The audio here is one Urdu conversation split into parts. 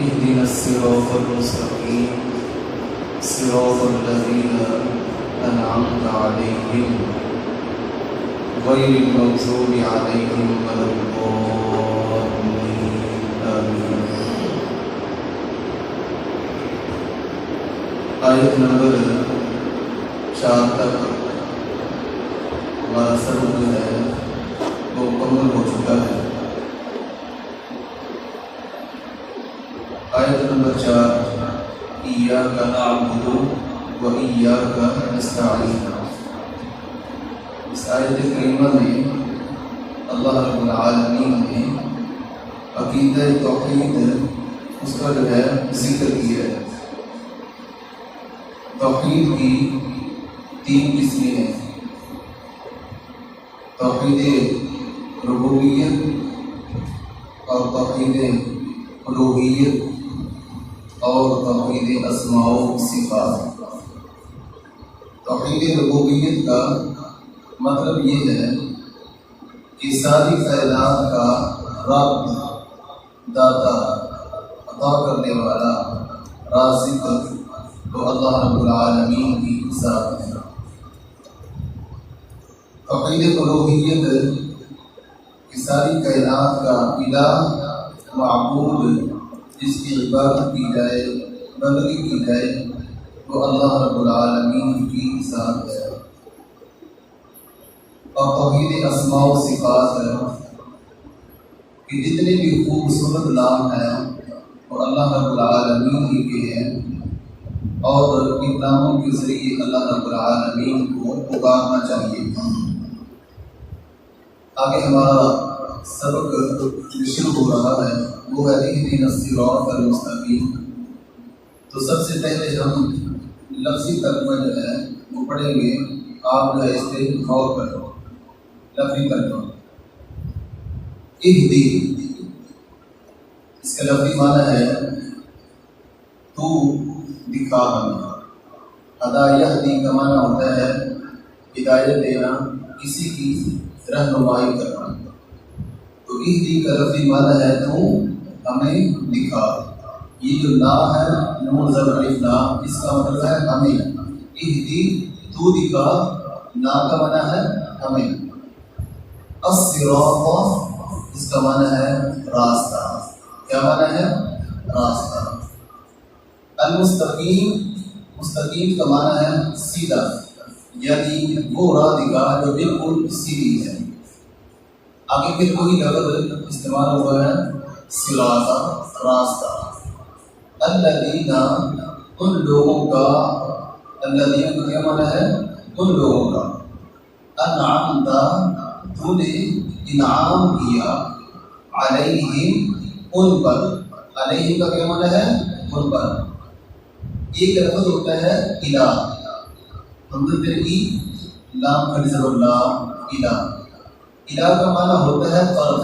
اهدنا الصراط المستقيم صراط الذين أنعمت عليهم غير المغضوب عليهم ولا الضالين آمين۔ آیت نمبر 4 تک ہمارا سبق جو ہے وہ مکمل ہو چکا ہے۔ آیت نمبر 4 إياك نعبد وإياك نستعين۔ اس آیت کریمہ میں اللہ رب العالمین نے عقیدہ توحید اس کا جو ہے ذکر کیا ہے۔ توحید کی 3 قسمیں ہیں، توحید ربوبیت اور توحید الوہیت اور توحید اسماء و صفات۔ توحید ربوبیت کا مطلب یہ ہے کہ ساری کائنات کا رب، داتا، عطا کرنے والا، رازق تو اللہ رب العالمین کی ذات ہے۔ توحید الوہیت کہ ساری کائنات کا الہ، معبود جس کی عبادت کی جائے، بندگی کی جائے، وہ اللہ رب العالمین کی ذات ہے۔ اور توحید اسماء و صفات ہے کہ جتنے بھی خوبصورت نام ہیں وہ اللہ رب العالمین ہی کے ہیں، اور ان ناموں کے ذریعے اللہ رب العالمین کو پکارنا چاہیے۔ آگے ہمارا سبق جو شروع ہو رہا ہے وہ ہے اہدنا الصراط المستقیم۔ تو سب سے پہلے ہم لفظی ترجمہ جو ہے وہ پڑھیں گے، آپ جو ہے اس پہ غور کرو۔ لفظی ترجمہ اہدی، اس کا لفظی معنی ہے تو دکھا ہمیں۔ ہدا یہدی کا معنی ہوتا ہے ہدایت دینا، کسی کی رہنمائی کرنا۔ تو اہدی کا لفظی معنی ہے تو ہمیں دکھا۔ یہ جو لا ہے نون زبر الف لا، اس کا مطلب ہے ہمیں۔ اہدی تو دکھا، لا کا معنی ہے ہمیں۔ الصراط اس کا معنی ہے راستہ۔ کیا معنی ہے؟ راستہ۔ المستقیم، مستقیم کا معنی ہے سیدھا، یعنی وہ راہ دکھا جو بالکل سیدھی ہے۔ آگے پھر وہی لفظ استعمال ہوا ہے صراط، راستہ۔ الذین، ان لوگوں کا، الذین کا کیا معنی ہے؟ ان لوگوں کا۔ انعمت، تو نے انعام کیا، علیہم، ان پر۔ علیہم کا کیا معنی ہے؟ ان پر۔ ایک لفظ ہوتا ہے الہ، حمزہ ترکی لام کھڑی زبر لا، الہ۔ الہ کا معنی ہوتا ہے طرف،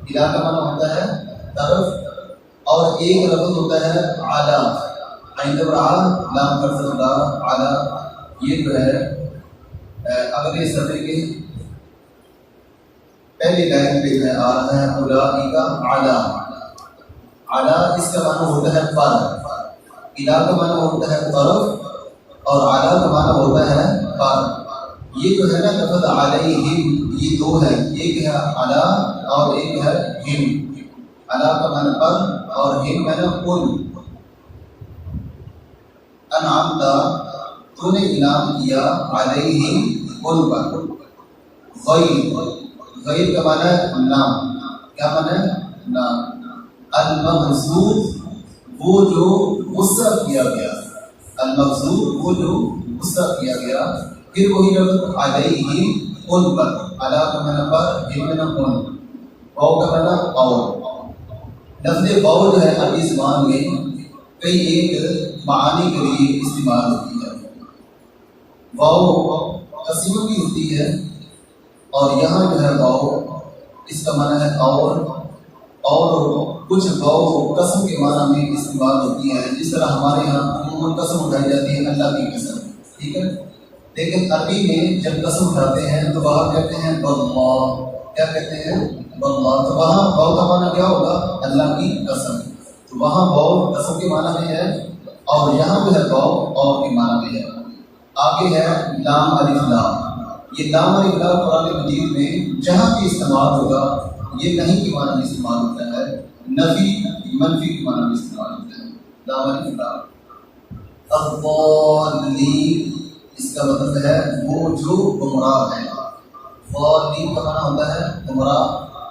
الہ کا معنی ہوتا ہے طرف۔ اور ایک لفظ ہوتا ہے اعلیٰ، عین زبر ع، لام کھڑی زبر لا، اعلیٰ۔ یہ جو ہے اگلے صفحے کے پہلی لائن پہ ہے آ رہا ہے اولئک اعلیٰ۔ اعلیٰ اس کا معنی ہوتا ہے پر، الہ کا معنی ہوتا ہے طرف، اور اعلیٰ کا معنی ہوتا ہے پر۔ یہ جو ہے نا لفظ علیہم، یہ دو ہے، ایک ہے اعلیٰ اور ایک ہے ہم۔ اعلیٰ کا معنی پر اور ہم معنی ان۔ انعمت، تو نے انعام کیا، علیہم، ان پر۔ غیر، غیر کا معنی ہے نام۔ کیا معنی ہے؟ نام۔ المغضوب، وہ جو غصہ کیا گیا، المغضوب وہ جو غصہ کیا گیا۔ پھر وہی لفظ علیہم، ان پر۔ علی کا معنی پر، ہم معنی ان، واو کا معنی اور۔ لفظ واو جو ہے عربی زبان میں کئی ایک معانی کے لیے استعمال ہوتی ہے۔ واو قسم بھی ہوتی ہے، اور یہاں جو ہے واو اس کا معنی ہے اور کچھ واو قسم کے معنی میں استعمال ہوتی ہیں، جس طرح ہمارے یہاں عموماً قسم اٹھائی جاتی ہے اللہ کی قسم، ٹھیک ہے۔ لیکن عربی میں جب قسم اٹھاتے ہیں تو وہاں کہتے ہیں باللہ، کیا کہتے ہیں؟ باللہ۔ تو وہاں واو کا معنی کیا ہوگا؟ اللہ کی قسم۔ تو وہاں واو اسم کے معنی میں ہے اور یہاں جو ہے واو اور کے معنی میں ہے۔ آگے ہے لام الف لام۔ یہ لام الف لام قرآن مجید میں جہاں بھی استعمال ہوگا یہ نہیں کے معنی میں استعمال ہوتا ہے، نفی منفی کے معنی میں استعمال ہوتا ہے۔ لام الف لام الضالین، اس کا مطلب ہے وہ جو گمراہ ہے۔ ضالین کا معنی ہوتا ہے گمراہ،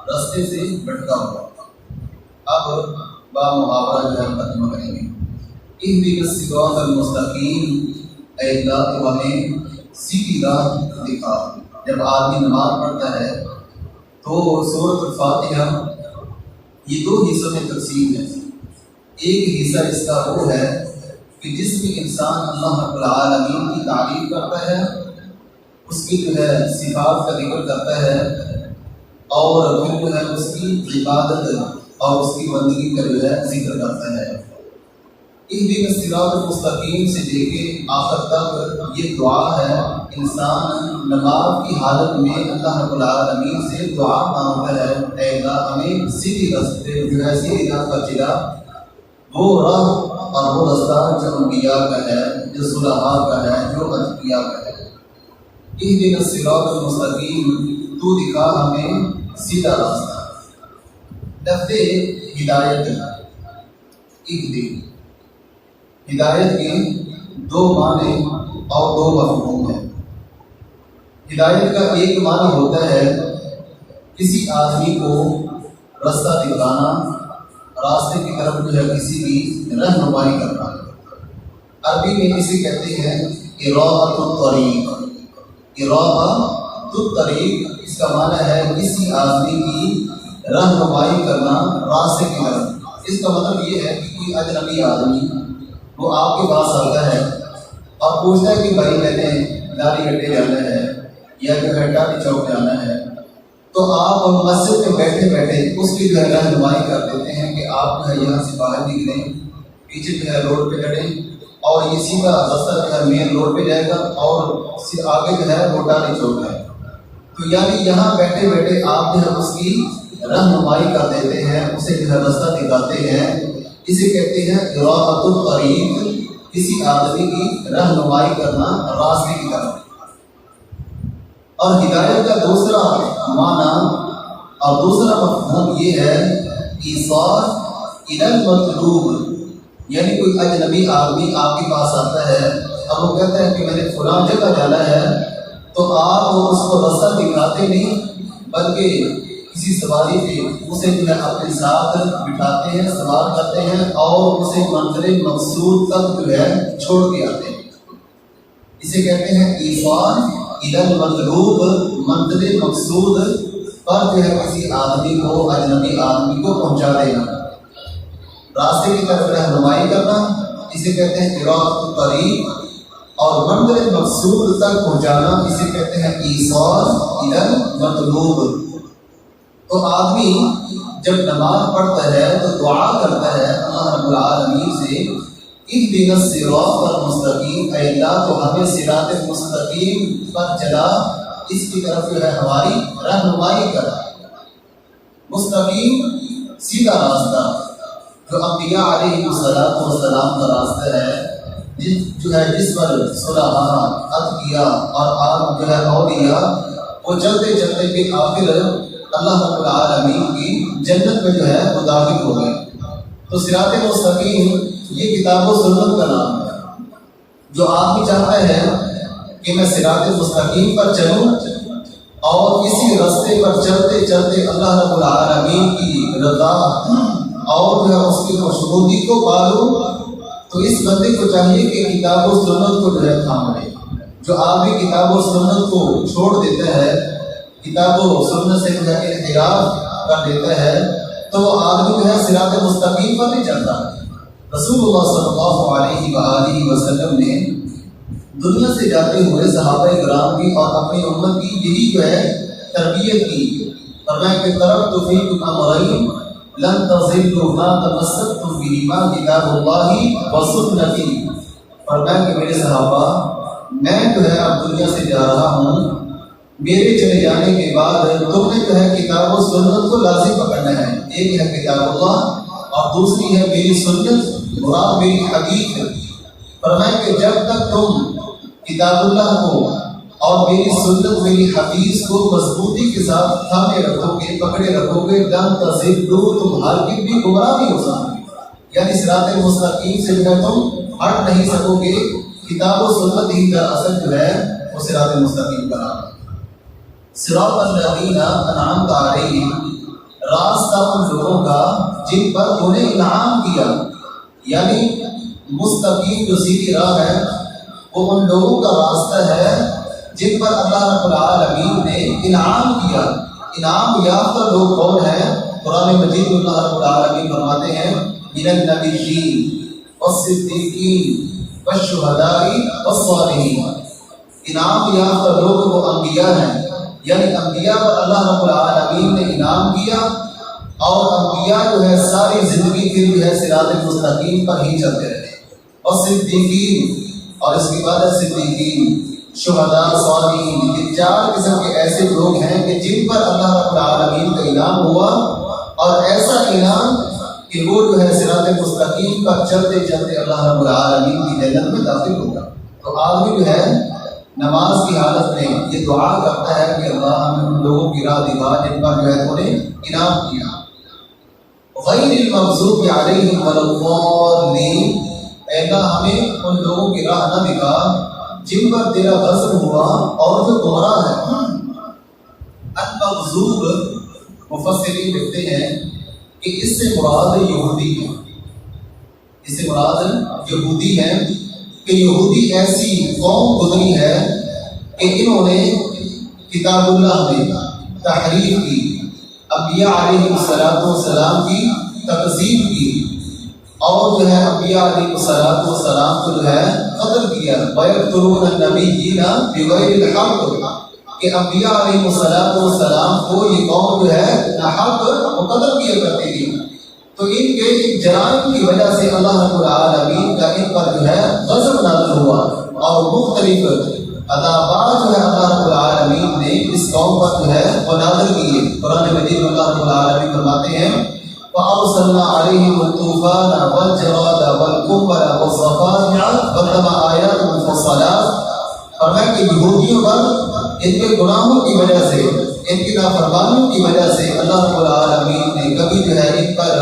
راستے سے بھٹکا ہوا۔ اب با محاورہ جو ہے ترجمہ کریں گے۔ اہدنا الصراط المستقیم، اے اللہ تو ہمیں سیدھی راہ دکھا۔ جب آدمی نماز پڑھتا ہے تو سورۃ الفاتحہ یہ دو حصوں میں تقسیم ہے۔ ایک حصہ اس کا وہ ہے کہ جس میں انسان اللہ رب العالمین کی تعریف کرتا ہے، اس کی جو ہے صفات کا ذکر کرتا ہے، اور پھر جو ہے اس کی عبادت اور اس کی بندگی کا جو ہے ذکر کرتا ہے۔ اہدنا الصراط المستقیم سے لے کے آخر تک یہ دعا ہے۔ انسان نماز کی حالت میں اللہ رب العالمین سے دعا مانگتا ہے، اے اللہ ہمیں سیدھی راستے جو ہے سیدھی راہ پر چلا، وہ راہ اور وہ راستہ جو انبیاء کا ہے، جو صلحاء کا ہے، جو اتقیاء کا ہے۔ اہدنا الصراط المستقیم، تو دکھا ہمیں سیدھا راستہ۔ لفظ ہدایت، ہدایت کے دو معنی اور دو مفہوم ہیں۔ ہدایت کا ایک معنی ہوتا ہے کسی آدمی کو راستہ دکھانا، راستے کی طرف جو ہے کسی کی رہنمائی کرنا۔ عربی میں اسے کہتے ہیں اراۃ الطریق۔ اراۃ الطریق اس کا معنی ہے کسی آدمی کی رہنمائی کرنا راستے کی طرف۔ اس کا مطلب یہ ہے کہ کوئی اجنبی آدمی وہ آپ کے پاس آتا ہے اور پوچھتا ہے کہ بھائی میں نے داڑھی گڈے جانا ہے یا جو ہے ٹاٹی چوک جانا ہے، تو آپ مسجد میں بیٹھے بیٹھے اس کی جو ہے رہنمائی کر دیتے ہیں کہ آپ جو ہے یہاں سے باہر نکلیں، پیچھے جو ہے روڈ پہ چڑھیں اور یہ سیدھا راستہ جو ہے مین روڈ پہ جائے گا اور آگے جو ہے وہ ٹاٹی چوک ہے۔ تو یعنی یہاں بیٹھے بیٹھے آپ جو ہے اس کی رہنمائی کر دیتے ہیں، اسے جو ہے راستہ دکھاتے ہیں۔ اسے کہتے ہیں اراۃ الطریق، کسی آدمی کی رہنمائی کرنا راستے کی طرف۔ اور ہدایت کا دوسرا معنی اور دوسرا مفہوم یہ ہے ایصال الی المطلوب، یعنی کوئی اجنبی آدمی آپ کے پاس آتا ہے اور وہ کہتا ہے کہ میں نے فلاں جگہ جانا ہے، تو آپ اس کو راستہ دکھاتے نہیں بلکہ کسی سواری پہ اسے جو ہے اپنے ساتھ بٹھاتے ہیں، سوار کرتے ہیں اور اسے منزل مقصود تک جو ہے چھوڑ کے آتے ہیں۔ اسے کہتے ہیں ایصال الی المطلوب، منزل مقصود پر جو ہے کسی آدمی کو، اجنبی آدمی کو پہنچا دینا، راستے کی طرف رہنمائی کرنا، اسے کہتے ہیں اراۃ الطریق۔ اور منزل مقصود تک پہنچانا اسے کہتے ہیں ایصال الی المطلوب۔ تو آدمی جب نماز پڑھتا ہے تو دعا کرتا ہے اللہ رب العالمین سے، اہدنا الصراط المستقیم، اے اللہ تو ہمیں صراط مستقیم پر چلا، اس کی طرف جو ہے ہماری رہنمائی کر۔ مستقیم سیدھا راستہ جو انبیاء علیہ السلام کا راستہ ہے، جس پر صلحاء، اتقیاء اور عام جو ہے اولیاء وہ چلتے چلتے کہ آخر اللہ رب العالمین کی جنت میں جو ہے وہ داخل ہو گئے۔ تو صراط مستقیم یہ کتاب و سنت کا نام ہے۔ جو آدمی چاہتا ہے کہ میں صراط مستقیم پر چلوں اور اسی راستے پر چلتے چلتے اللہ رب العالمین کی رضا اور جو ہے اس کی خوشنودی کو پالوں، تو اس بندے کو چاہیے کہ کتاب و سنت کو جو ہے تھام لے۔ جو آدمی کتاب و سنت کو چھوڑ دیتا ہے، کتاب و سنت سے جو ہے انحراف کر دیتا ہے، تو وہ آدمی جو ہے صراط مستقیم پر نہیں چلتا۔ رسول اللہ صلی اللہ علیہ وآلہ وسلم نے دنیا سے جاتے ہوئے صحابہ کرام کی اور اپنی امت کی یہی جو ہے تربیت کی۔ فرمایا کہ ترکت فیکم امرین لن تضلوا ما تمسکتم بہما کتاب اللہ و سنتی۔ فرمایا کہ میرے صحابہ، میں جو ہے اب دنیا سے جا رہا ہوں، میرے چلے جانے کے بعد تم نے جو ہے کتاب و سنت کو لازم پکڑنا ہے۔ ایک ہے کتاب اللہ اور دوسری ہے میری سنت، مراد میری حدیث ہے۔ فرمایا کہ جب تک تم کتاب اللہ کو اور میری سنت میری حدیث کو مضبوطی کے ساتھ تھامے رکھو گے، پکڑے رکھو گے، لن تضلوا، تم ہرگز بھی گمراہ نہیں ہو سکو گے، یعنی صراط مستقیم سے جو ہے تم ہٹ نہیں سکو گے۔ کتاب و سنت ہی دراصل جو ہے وہ صراط مستقیم کا نام ہے۔ صراط الذین انعمت علیہم، راستہ ان لوگوں کا جن پر انہیں انعام کیا، یعنی مستقیم جو سیدھی راہ ہے وہ ان لوگوں کا راستہ ہے جن پر اللہ رب العالمین نے انعام کیا۔ انعام یافتہ لوگ کون ہیں؟ قرآن مجید میں اللہ رب العالمین فرماتے ہیں من النبیین والصدیقین والشہداء والصالحین۔ انعام یافتہ لوگ وہ انبیاء ہیں، یعنی انبیاء پر اللہ رب العالمین نے انعام کیا، اور انبیاء جو ہے ساری زندگی کے جو ہے صراط مستقیم پر ہی چلتے رہے، اور صدیقین، اور اس کے بعد صدیقین، شہداء، صالحین، یہ چار قسم کے ایسے لوگ ہیں کہ جن پر اللہ رب العالمین کا انعام ہوا، اور ایسا انعام کہ وہ جو ہے صراط مستقیم پر چلتے چلتے اللہ رب العالمین کی جنت میں داخل ہوگا۔ تو آدمی جو ہے نماز کی حالت میں یہ دعا کرتا ہے کہ اللہ ہمیں ان لوگوں کی راہ دکھا جن پر جو ہے تو نے انعام کیا۔ غیر المغضوب علیہم ولا الضالین، اے اللہ ہمیں ان لوگوں کی راہ نہ دکھا جن پر تیرا غضب ہوا اور جو گمراہ ہے۔ المغضوب مفسرین لکھتے ہیں کہ اس سے مراد یہودی ہے، اس سے مراد یہودی ہے کہ یہودی ایسی قوم گزری ہے کہ انہوں نے کتاب اللہ میں تحریف کی، انبیاء علیہ السلام کی تکذیب کی، اور جو ہے انبیاء علیہ السلام کو جو ہے قتل کیا۔ وَيَقْتُلُونَ النَّبِيِّينَ بِغَيْرِ الْحَقِّ، کہ انبیاء علیہ السلام کو یہ قوم جو ہے ناحق وہ قتل کیا کرتی تھی۔ تو ان کے ایک جرائم کی وجہ سے اللہ رب العالمین کا ان پر جو ہے غضب نازل ہوا، اور مختلف عذابات جو ہے اللہ رب العالمین نے اس قوم پر جو ہے وہ نازل کیے۔ قرآن مجید میں اللہ رب العالمین فرماتے ہیں فَأَرْسَلْنَا عَلَيْهِمُ الطُّوفَانَ وَالْجَرَادَ وَالْقُمَّلَ وَالضَّفَادِعَ وَالدَّمَ آيَاتٍ مُفَصَّلَاتٍ، فرمایا کہ یہودیوں پر ان کے گناہوں کی وجہ سے، ان کی نافرمانیوں کی وجہ سے اللہ رب العالمین نے کبھی جو ہے ان پر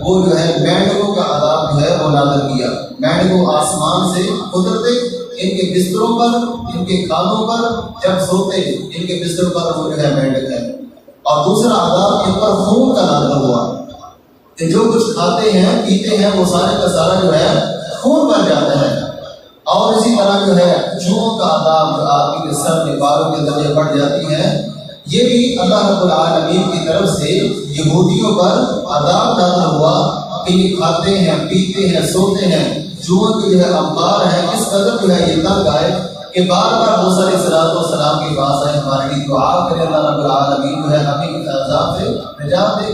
وہ جو ہے مینڈکوں کا عذاب جو ہے وہ نازل کیا۔ مینڈکوں آسمان سے اترتے ان کے بستروں پر، ان کے کھانوں پر، جب سوتے ان کے بستروں پر وہ جو ہے مینڈک ہے۔ اور دوسرا عذاب ان پر خون کا نازل ہوا کہ جو کچھ کھاتے ہیں پیتے ہیں وہ سارے کا سارا جو ہے خون بن جاتا ہے۔ اور اسی طرح جو ہے جوؤں کا عذاب جو آدمی کے سر میں بالوں کے ذریعے بڑھ جاتی ہے، یہ بھی اللہ رب العالمین کی طرف سے یہودیوں پر عذاب نازل ہوا کہ یہ کھاتے ہیں پیتے ہیں سوتے ہیں، جوؤں کے جو ہے امطار ہیں، اس قدر جو ہے یہ تنگ آئے کہ بار بار موسیٰ علیہ السلام کے پاس آئے ہمارے لیے دعا کرے اللہ رب العالمین جو ہے ہمیں اس عذاب سے نجات دے۔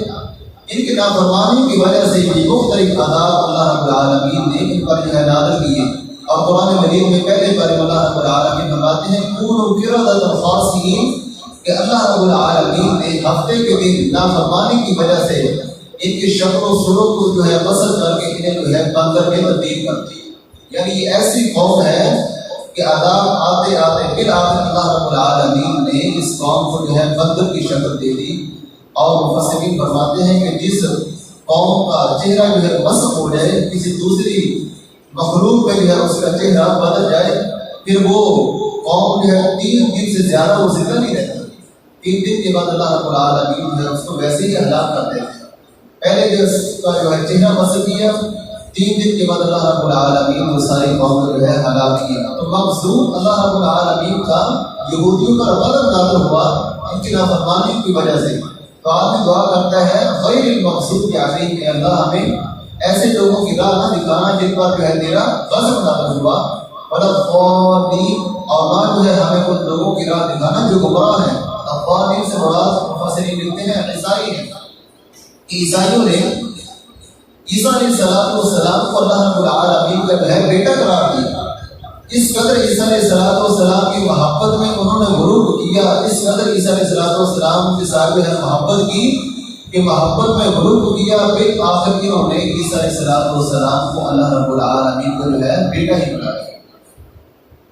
ان کی نافرمانی کی وجہ سے یہ مختلف عذاب اللہ رب العالمین نے ان پر جو ہے نازل کیے۔ اور قرآن مجید میں پہلے بار اللہ رب العالمین فرماتے ہیں کونوا قردۃ خاسئین، کہ اللہ رب العالمین نے ہفتے کے دن نافرمانی کی وجہ سے ان کی شکل و صورت کو جو ہے بسر کر کے انہیں جو ہے بندر میں تبدیل کر دی۔ یعنی یہ ایسی قوم ہے کہ عذاب آتے آتے پھر آخر اللہ رب العالمین نے اس قوم کو جو ہے بندر کی شکل دے دی۔ اور مفسرین فرماتے ہیں کہ جس قوم کا چہرہ جو ہے مسخ ہو جائے، کسی دوسری مخلوق میں جو ہے اس کا چہرہ بدل جائے، پھر وہ قوم جو ہے 3 دن سے زیادہ وہ زندہ نہیں رہتا۔ 3 دن کے بعد اللہ رب العالمین جو ہے اس کو ویسے ہی ہلاک کر دیتے ہیں۔ پہلے جو اس کا جو ہے چہرہ مسخ کیا، 3 دن کے بعد اللہ رب العالمین وہ ساری قوم کو جو ہے ہلاک کیا۔ تو مغضوب اللہ رب العالمین کا یہودیوں پر غضب نازل ہوا ان کی نافرمانی کی وجہ سے۔ تو آدمی دعا کرتا ہے غیر المغضوب علیہم، کہ اللہ ہمیں ایسے لوگوں کی راہ نہ دکھانا جن پر جو ہے تیرا غضب نازل ہوا، ولا الضالین، اور نہ جو ہے ہمیں ان لوگوں کی راہ دکھانا جو گمراہ ہیں۔ الضالین سے مراد مفسرین لکھتے ہیں عیسائی ہیں، کہ عیسائیوں نے عیسیٰ علیہ السلام کو اللہ رب العالمین کا جو ہے بیٹا قرار دیا۔ اس قدر عیسیٰ علیہ السلام کی محبت میں انہوں نے غرور کیا، اس قدر عیسیٰ علیہ السلام کے ساتھ جو ہے محبت کی کہ محبت میں غلو کیا، پھر آخر میں انہوں نے عیسیٰ علیہ السلام کو اللہ رب العالمین کو جو ہے بیٹا ہی بنایا۔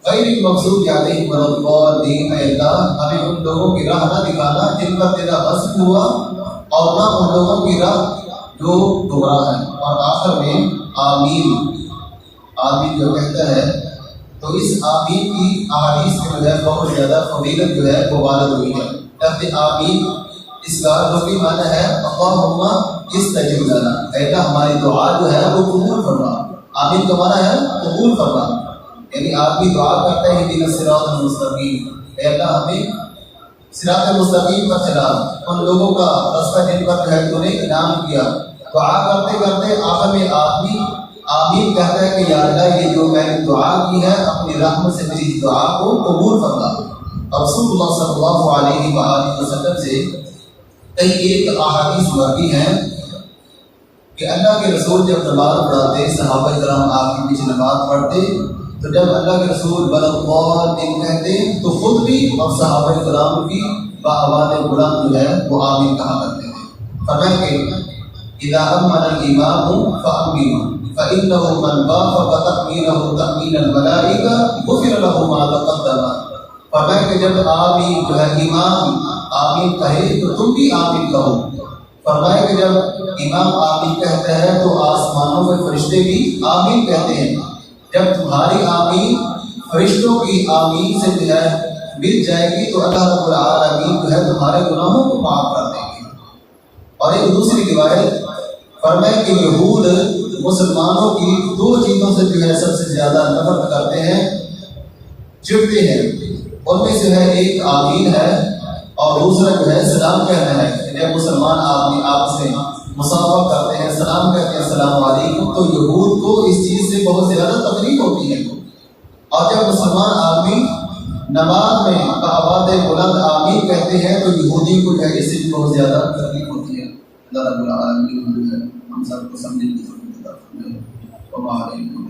غیر المغضوب علیہم ولا الضالین، اے اللہ ہمیں ان لوگوں کی راہ نہ دکھانا جن پر تیرا غضب ہوا، اور نہ ان لوگوں کی راہ جو گمراہ ہیں۔ اور آخر میں آمین، آمین جو کہتا ہے تو اس آمین کی احادیث میں جو ہے بہت زیادہ فضیلت جو ہے وہ وارد ہوئی ہے۔ لفظ آمین اس کا لغوی معنی ہے اللہم استجب لنا، اے اللہ ہماری دعا جو ہے وہ قبول فرما۔ آمین کا معنی ہے قبول فرما، یعنی آپ بھی دعا کرتے ہیں اہدنا الصراط المستقیم، اے اللہ ہمیں صراط مستقیم پر چلا، ان لوگوں کا راستہ جن پر جو ہے تو نے انعام کیا۔ دعا کرتے کرتے آخر میں آدمی آمین کہتا ہے کہ یا اللہ یہ جو میں نے دعا کی ہے اپنی رحمت سے میری دعا کو قبول فرما۔ اور رسول اللہ صلی اللہ علیہ وآلہ وسلم سے کئی ایک احادیث مروی ہیں کہ اللہ کے رسول جب نماز پڑھاتے، صحابہ کرام آپ کے پیچھے نماز پڑھتے، تو جب اللہ کے رسول بلغوالدین کہتے تو خود بھی اور صحابہ کرام بھی بآواز بلند جو ہے وہ آمین کہا کرتے ہیں۔ فرمایا کہ اذا امن الامام فامنوا فانه من وافق تأمینه تأمین الملائکہ غفر له ما تقدم۔ فرمایا کہ جب آمین جو ہے امام آمین کہے تو تم بھی آمین کہو۔ فرمایا کہ جب امام آمین کہتا ہے تو آسمانوں میں فرشتے بھی آمین کہتے ہیں۔ جب تمہاری آمین فرشتوں کی آمین سے جو ہے مل جائے گی تو اللہ رب العالمین جو ہے تمہارے گناہوں کو معاف کر دیں گے۔ اور ایک دوسری روایت فرمایا کہ یہود مسلمانوں کی دو چیزوں سے جو ہے سب سے زیادہ نفرت کرتے ہیں، چڑھتے ہیں، ان میں سے ہے ایک آمین ہے اور دوسرا جو ہے سلام کہنا ہے۔ جب مسلمان آدمی آپس میں مصافحہ کرتے ہیں، سلام کہتے ہیں السلام علیکم، تو یہود کو اس چیز سے بہت زیادہ تکلیف ہوتی ہے۔ اور جب مسلمان آدمی نماز میں بآواز بلند آمین کہتے ہیں تو یہودی کو جو ہے اس سے بہت زیادہ تکلیف ہوتی ہے۔ اللہ رب العالمین ہم سب کو سمجھنے کی توفیق عطا فرمائے۔